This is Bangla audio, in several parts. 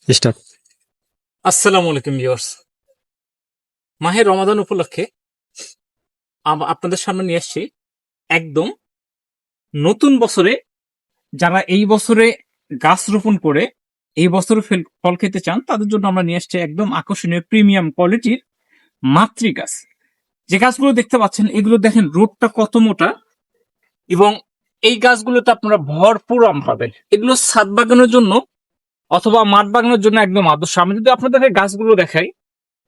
স্টার্ট। আসসালামু আলাইকুম ভিউয়ার্স। মাহে রমাদান উপলক্ষে আপনাদের সামনে নিয়ে আসছি একদম নতুন বছরে যারা এই বছরে গাছ রোপণ করে এই বছর ফল খেতে চান তাদের জন্য আমরা নিয়ে আসছি একদম আকর্ষণীয় প্রিমিয়াম কোয়ালিটির মাতৃ গাছ। যে গাছগুলো দেখতে পাচ্ছেন এগুলো দেখেন রোডটা কত মোটা, এবং এই গাছগুলোতে আপনারা ভরপুর আম পাবেন। এগুলো ছাদ বাগানোর জন্য অথবা মাঠ বাগানোর জন্য একদম আদর্শ। আমি যদি আপনাদের গাছগুলো দেখাই,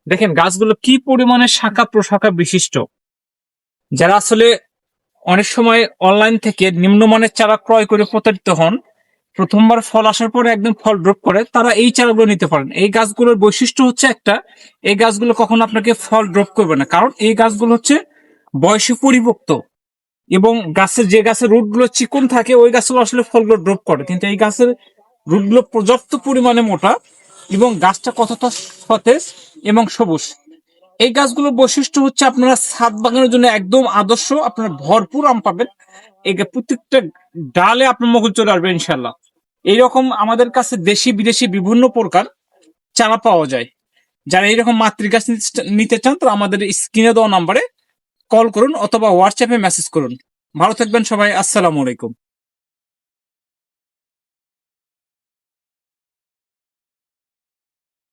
দেখেন গাছগুলো কি পরিমাণে শাখা প্রশাখা বিশিষ্ট। যারা আসলে অনেক সময় অনলাইন থেকে নিম্নমানের চারা ক্রয় করে প্রতারিত হন, প্রথমবার ফল আসার পরে একদম ফল ড্রপ করে, তারা এই চারাগুলো নিতে পারেন। এই গাছগুলোর বৈশিষ্ট্য হচ্ছে একটা, এই গাছগুলো কখনো আপনাকে ফল ড্রপ করবে না, কারণ এই গাছগুলো হচ্ছে বয়সে পরিপক্ত, এবং যে গাছের রুট গুলো চিকন থাকে ওই গাছগুলো আসলে ফলগুলো ড্রপ করে, কিন্তু এই গাছের রুট গুলো পর্যাপ্ত পরিমাণে মোটা, এবং গাছটা কতটা সতেজ এবং সবুজ। এই গাছগুলোর বৈশিষ্ট্য হচ্ছে আপনারা ছাদ বাগানের জন্য একদম আদর্শ, আপনারা ভরপুর আম পাবেন। এই প্রত্যেকটা ডালে আপনার মুকুল চলে আসবে ইনশাল্লাহ। এইরকম আমাদের কাছে দেশি বিদেশি বিভিন্ন প্রকার চারা পাওয়া যায়। যারা এইরকম মাতৃগাছ নিতে চান তারা আমাদের স্ক্রিনে দেওয়া নাম্বারে কল করুন অথবা হোয়াটসঅ্যাপে মেসেজ করুন। ভালো থাকবেন সবাই, আসসালামু আলাইকুম।